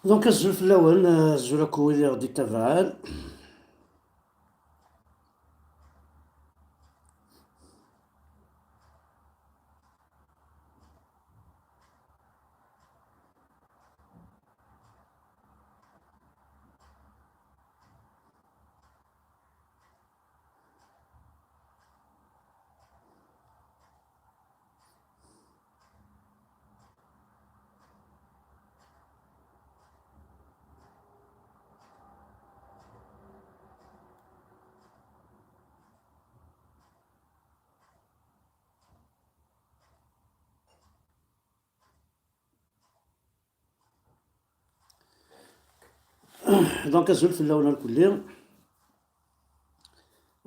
دونك الزول في الأول الزول هاكو اللي غادي يتابعان. دونك الزول في الأول الكلي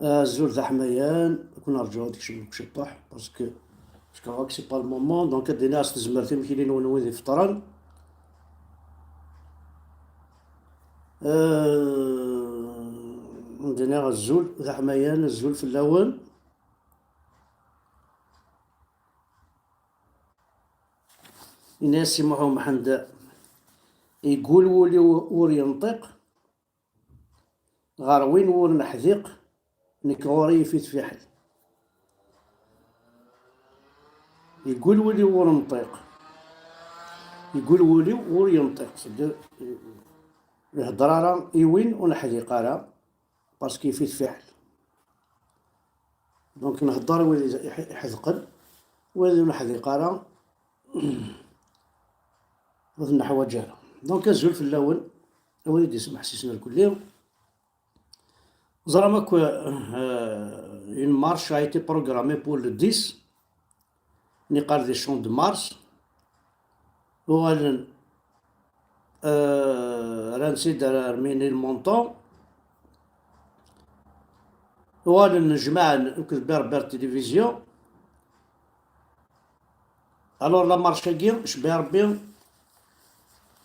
الزول ذا حميان كنا نرجعو هاديك الشيء مشطح باسكو هاك سي با المومون. دونك هاد ناس تزمرتي مكيلين ونوي ذي فطران. عندنا الزول ذا حميان الزول في الأول الناس يسمعوهم عند يقول ولي ور ينطق غار وين ور نحذيق نكوري في تفيحل. يقول ولي ور نطيق يقول ولي ور ينطق يهضر راه يوين ونحذيق راه باسكو في تفيحل. دونك نهضر ولي يحذقن ولي نحذيق راه هذا النحو جارة. دونك الزول في الأول وليدي يسمح سيسنا الكلي زرامك une marche a été programmée pour le 10 نقال دي شون دو مارس. وغالا رانسيد رميني المونطون وغالا نجمع نكتب بير تلفزيون. الور لا مارش هاكي شبه ربي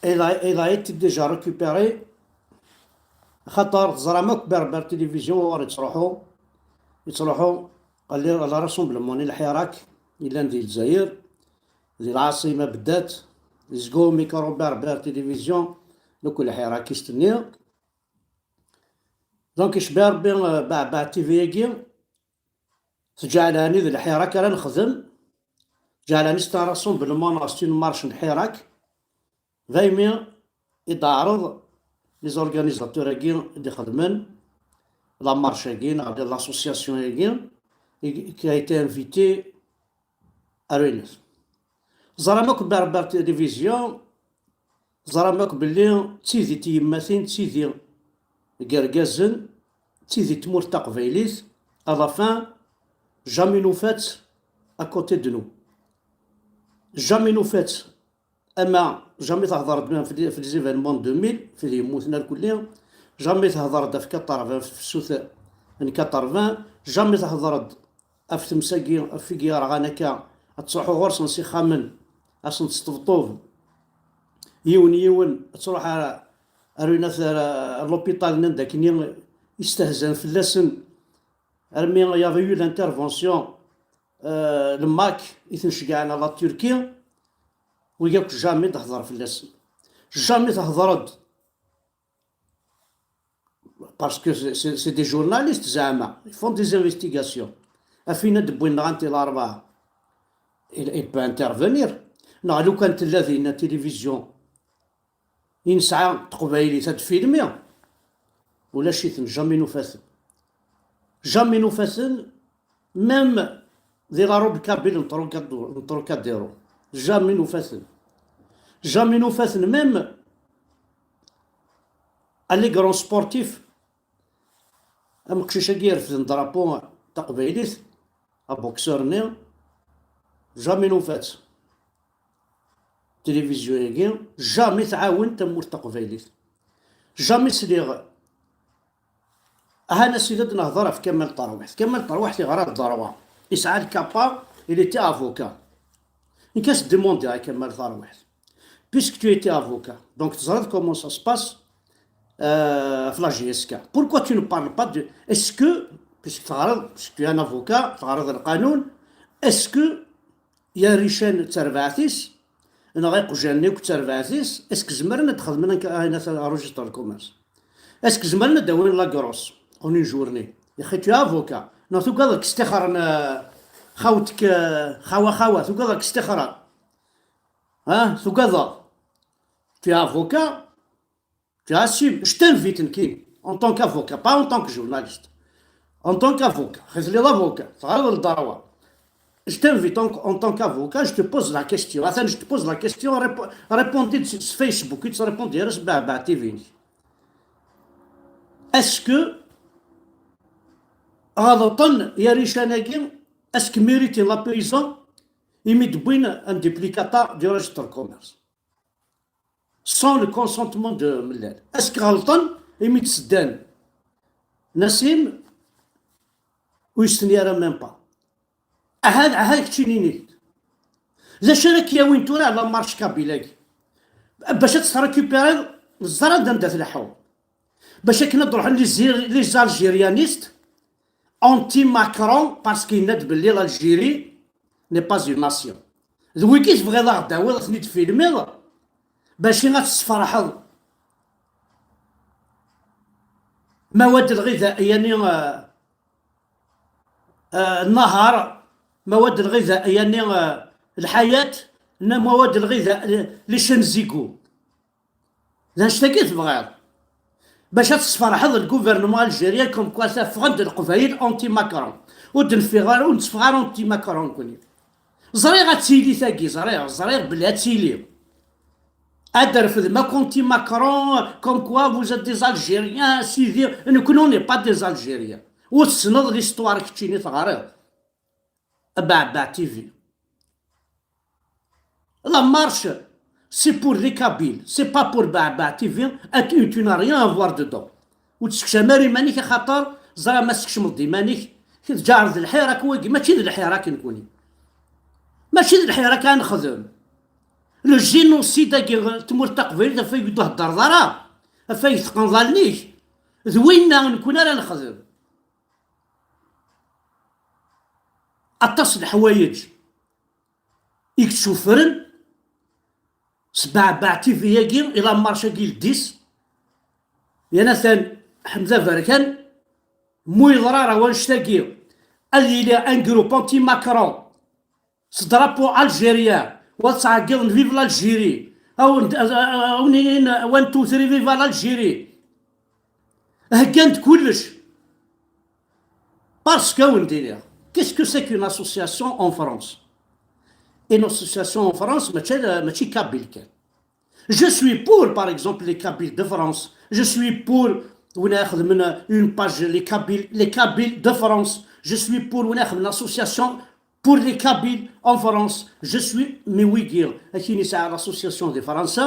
il a été déjà récupéré خاطر زرامك بير تلفزيون وغادي يتروحو قال لي على راسومبلمون الحراك إلا ندير الجزائر ديال العاصمة بدات يزقو ميكرو بير تلفزيون دوك الحراك يستني. دونك شبه ربي بعد تيفياكي تجعلني ذي الحراك راه نخدم جعلني ستان راسومبلمون راستين مارش الحراك دايما يتعرض لي زورغانيزاتور هاكي اللي خدمن لا مارش هاكي ديال لاسوسياسيون هاكي كي ايتي انفيتي ارينس. زرامك بير تلفزيون زرامك بلي تيدي تيماتين تيدي كركازن تيدي تمور تقبايليت على فان جامي نو فات اكوتي دو نو جامي نو فات. اما جامي تهضر في لي زيفينمون 2000 في اللي يموتنا الكل جامي تهضر في 80 في السوث من 80 جامي تهضر في تمساكي في كيار غانكا تروحو غرس نسي خامن اصلا تستبطوف يون تروح اروينا لوبيتال ننداك يستهزن في اللسن رمي يافي يو لانترفونسيون الماك يتنشقعنا لا تركيا وياك جامي تهضر في اللسن جامي تهضر باسكو سي دي جورناليست زعما يفون دي انفستيغاسيون افينا دبوين غانتي الاربعه il peut intervenir. لو كانت الذين تلفزيون ينسعى تقبايلي تاد فيلمي ولا شيثن جامي نفاثن ميم ذي لا روب كابيل نطرو كاديرو جامي نفاثن ميم لي كرون سبورتيف امكشيشا كيرفدن درابو تقبايليت ابوكسور جامي نوفات تلفزيون هاكي جامي تعاون تمور تقبايليت جامي سليغ. هانا سيدات نهضر في كمال طروح اللي غرا الضروة يسعى الكابا اللي تي افوكا نكاس ديموندي على كمال طروح بيسك تو ايتي افوكا دونك تزرد كومون سا سباس في لا جي اس كا بوركوا تو نو بارل با دو اسكو بيسك تغرض بيسك تو ان افوكا تغرض القانون اسكو يا ريشان تربعتيس انا غير جاني كنت عزيز اسك زمرنا تخدمنا هنا روجيستر الكوميرس اسك زمرنا داوين لاكروس اوني جورني يا اخي تو افوكا نو تو قالك استخر خاوتك خوا تو قالك استخر ها تو قال tu es avocat, tu assumes. Je t'invite, en tant qu'avocat, pas en tant que journaliste. En tant qu'avocat, l'avocat, je t'invite en tant qu'avocat, je te pose la question. Attends, je te pose la question, répondez sur Facebook, tu réponds à TV. Est-ce que, est-ce que mérite la prison, il met un duplicateur du registre de commerce sans le consentement de Miller. Est-ce que غلطان يميت سدان نسيم ويستنيارا ميم با هاد كتشينيني إذا شارك يا وين تورا على مارش كابيلاكي باش تستريكوبيري الزرا دندات الحو باش كنا نروحو لي زالجيريانيست انتي ماكرون باسكو يناد بلي الجيري ني با اون ناسيون ذوي كي تبغي لا غدا ولا خنيت فيلمي باش غتستفرحض مواد الغذائية يعني النهار مواد الغذائية يعني الحياة مواد الغذاء لي شنزيكو لا شتاكي تبغي باش تستفرحض الجوفرنمون الجيريان كوم كوا سافغند القبايل اونتي ماكرون ودن فيغار ونتفغار اونتي ماكرون كوني زري غتسيلي ثاكي زري بلي هتسيلي Adrefed ma conti Macron, comme quoi vous êtes des Algériens, Syriens, nous on n'est pas des Algériens. Ou c'est l'histoire que tu n'es pas. Bah, TV. La marche, c'est pour les Kabyles, c'est pas pour Bah, TV, et tu n'as rien à voir dedans. Ou tu sais, Mary Manik, Khatar, Zara Mask Modi Manik, Jarz el Hirak, ماشي ذا الحراك نكوني. ماشي ذا الحراك نخدم. لو جينوسيد تمور تقبيل فاي يدوه الدردرة فاي يتقنظلنيش ذوينا نكون انا نخدم اتصل حوايج يكتشوفرن سبع تيفي ياكي الى مارشا كيل ديس يا ناثان حمزة فركان موي ضرارة وانشتاقي اللي الى ان جروب انتي ماكرون سدرابو الجيريا وتصعقل فيف l'Algérie او 1 2 3 فيف l'Algérie هكانت كلش باسكو ندير qu'est-ce que c'est qu'une association en France une association en France ماشي كابيل كان je suis pour par exemple les Kabyles de France je suis pour وناخذ من une page les Kabyles de France je suis pour وناخذ من association pour les Kabyles en France, je suis Miwigir, qui est l'association des Français,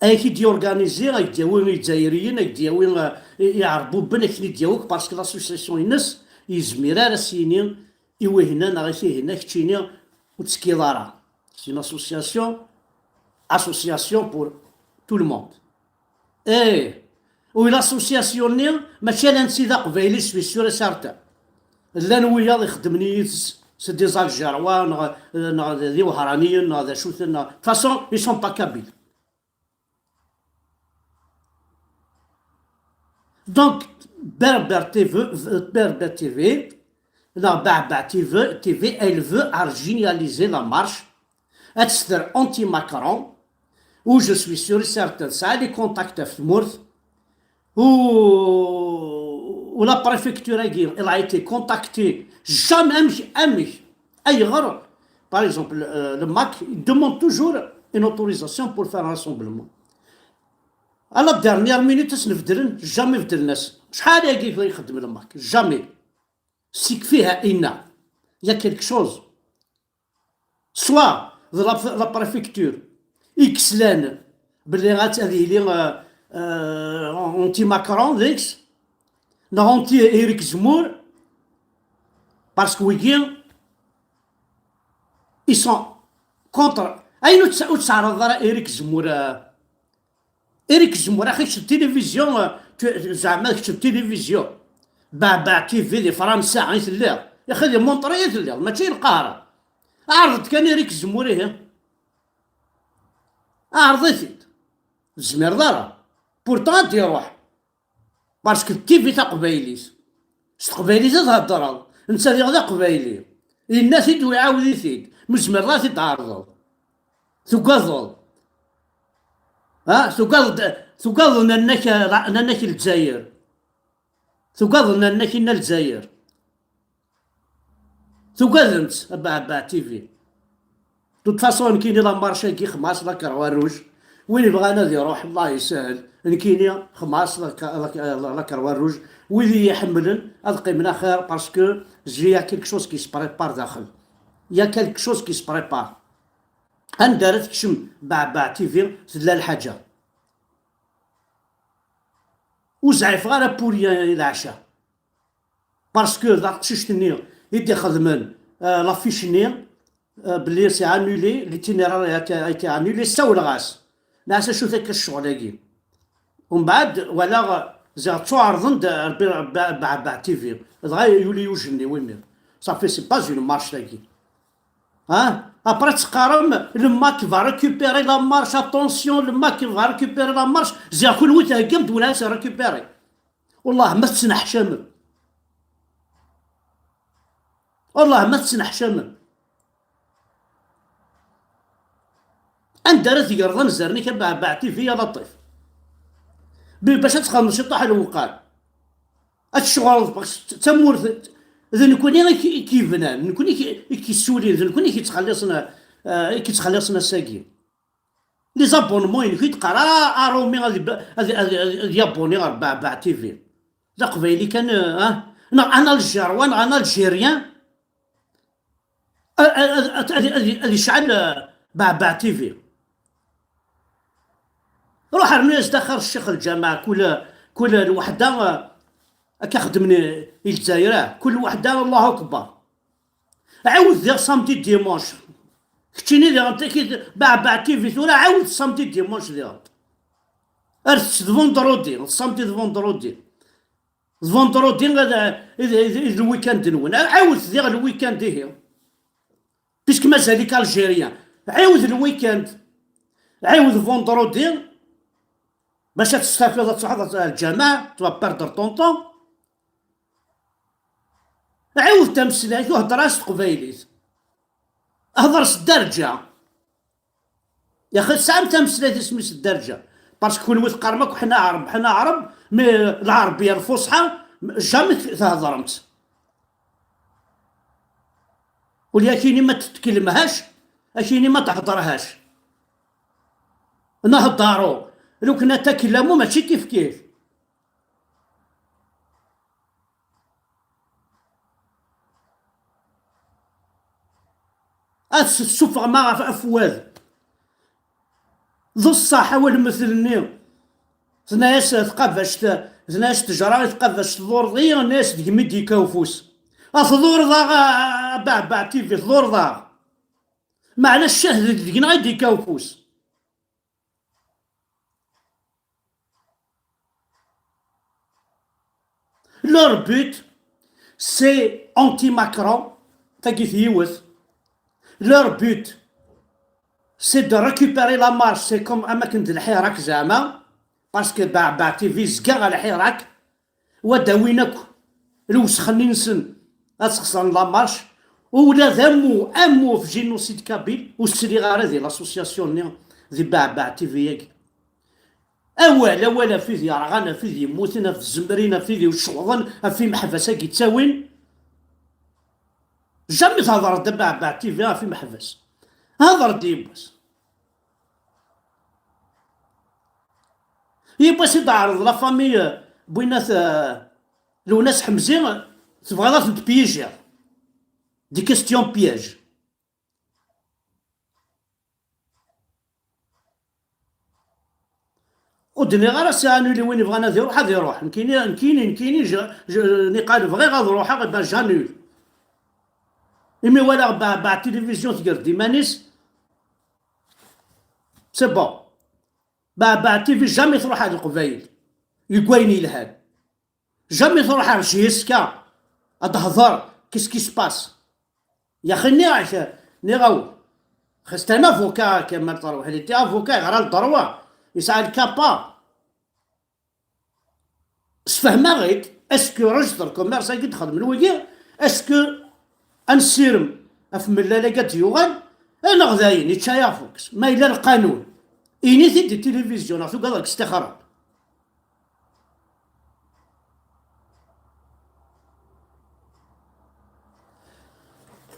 et qui est organisée avec des Zaïriens, avec des Arabes, parce que l'association est Izmira, Sinin, Iwehina, Narissina, China, ou Tskilara. C'est une association pour tout le monde. Et, où l'association n'est, mais c'est un incident, je suis sûr et certain. لان ويا يخدمني سي دي زالجيروان ذي وهرانيين هذا شو ثنا فاسون ils sont pas kabyles donc Berber TV la Berber TV elle veut arginialiser la marche être anti-Macron où je suis sûr et certain ça les contacts في Mourth ou la préfecture elle a été contactée jamais par exemple le MAC il demande toujours une autorisation pour faire un rassemblement à la dernière minute jamais فدلناش شحال هاكي يخدم الماك jamais سيك فيها il y a quelque chose soit la préfecture إكسلان باللي غاتهذه لي anti Macron ديكس anti Eric Zemmour parce que ils sont contre أين تعرض إيريك زمور إيريك زمور أخي شفت التلفزيون زعما شفت التلفزيون باع تيفي دي فرنسا عيت الليل يا أخي مونطريات الليل ماشي القاهرة عرضت كان إيريك زمور عرضيتي زمير دارا بورتون تيروح باسكو التيفي تقبايليت تقبايليت تهضر انت غدا قبايلي الناس يدو يعاود يثيد مزمر راسي تعرض تقضل تقضل انك الجزائر تقضل انك الجزائر تقدمت با تيفي دوت فاصون كيني لا مارشا كي خماس لا كروان وين يبغى نادي يروح الله يسهل نكيني خماس لا كروان روج ويلي يحملن هذا من خير باسكو جي كيلك شوز كي سبريبار داخل يا كيلك شوز كي سبريبار اندرت كشم با تيفي تدلا الحاجه وزعف غير بوريا العشاء باسكو ذاك تشتني يدي خدمن لافيشني بلي سي انولي ليتينيرار ايتي انولي ساو الغاس ناس شو ذاك الشغل ومن بعد ولا زعما تعرضن با تيفي دغيا يولي يوجني وين صافي سي با اون مارش تاكي ابري تقارن لما كي فا ريكوبيري لا مارش اتونسيون لما كي فا ريكوبيري لا مارش زي كل ويت هكمت ولا سي ريكوبيري والله ما تسنحشم والله ما تسنحشم اندرت يقرضن زرني كبع تيفي يا لطيف باش تخمم شي طاح الوقال الشغل تمور اذا نكوني غير كيفنان نكوني كيسولي اذا نكوني كيتخلصنا ساكي لي زابونمون كي تقرا ارومي غادي يابوني با تيفي لا قبيلي كان انا الجروان انا الجيريان هذه شعل با تيفي روح الناس داخل الشيخ الجماعة كل وحدة كخدمني الجزائر كل وحدة الله أكبر عاود دير سامتي ديمونش كتشيني دير انت كي باع تيفي ثورة عاود سامتي ديمونش دير ارث فوندرودي سامتي فوندرودي فوندرودي غدا الويكاند نون عاود دير الويكاند هي بيسك مازالك الجيريان عاود الويكاند عاود فوندرودي باش تستفيد تصحى الجماعة تبا بيردر طون طون عاود تمسلاك وهضر قبايليت هضر الدرجة يا اخي ساعة تمسلاك اسمي الدرجة باسكو كل ويت قرمك وحنا عرب مي العربية الفصحى جامي تهضرمت ولكن ما تتكلمهاش اكيني ما تهضرهاش نهضرو لو كنا تكلموا ماشي كيف السفغ ما في افواد ذو الصحة والمثلني ناس ناس تجرى تقفش تضور ضي ناس ديمي يكوفوس اثضور ضا باع تيفي ثضور ضا معنى الشهد دينا غير يكوفوس leur but c'est anti-Macron leur but c'est de récupérer la marche c'est comme أماكن الحراك زعما باسكو باع تيفي زكا على الحراك وداوينك الوسخني نسن أتخسر لا مارش ولا أمو في جينوسيد كابيل والسري غير هذه لاسوسياسيون ذي باع تيفي أولا في ذي رغانا في ذي موتنا في الزمرينا في ذي وشغضن في محبسة كيتساوين جامي تهضر دابا باع تيفي في محبس هضر ديباس يباس يتعرض لا فامي بوينات لوناس حمزين تبغى تبيجي دي كيستيون بياج ودني غير سانولي وين بغانا يروح هذا يروح نكيني نقال بغي غادي نروح غير جانول إمي ولا باع التلفزيون تقدر ديمانيس سي بون باع التيفي جامي تروح هاد القبايل يقويني لهاد جامي تروح على جيسكا تهضر كيس باس يا اخي ني غاو خاصة انا افوكا كما تروح لي تي افوكا يغرى الدروة يسعى الكابا سفهمها غيك اسكو رجستر كوميرس كي تخدم الويا اسكو انسيرم افملا لقات يوغال انا غذاين يتشايا فوكس ما الى القانون انيتي دي تلفزيون عرفتو قال لك استخرج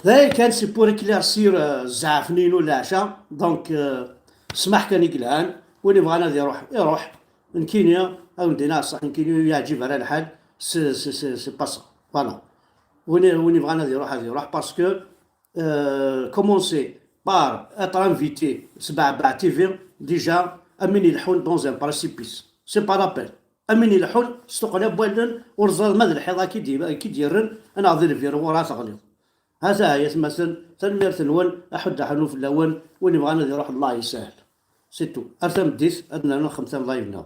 ذاي كان سي بور اكلارسير الزعفنين ولا عشا دونك سمح كان يقلعان واللي بغى نادي يروح من كينيا او ندينا صح من كينيا يعجب على الحال سي باسا فوالا وين بغى نادي يروح باسكو كومونسي بار اتر انفيتي سبع تيفي ديجا امين يلحون دون ان بريسيبيس سي با لابيل امين يلحون ستقنا بوالدن ورزال ماد الحيضه كي ديرن انا غادي الفيرو راه تغليظ هذا هي مثلا تنمير تنون احد حنوف في الاول وين بغانا يروح الله يسهل سيتو ارثم ديس ادنا خمسة الله يبناو.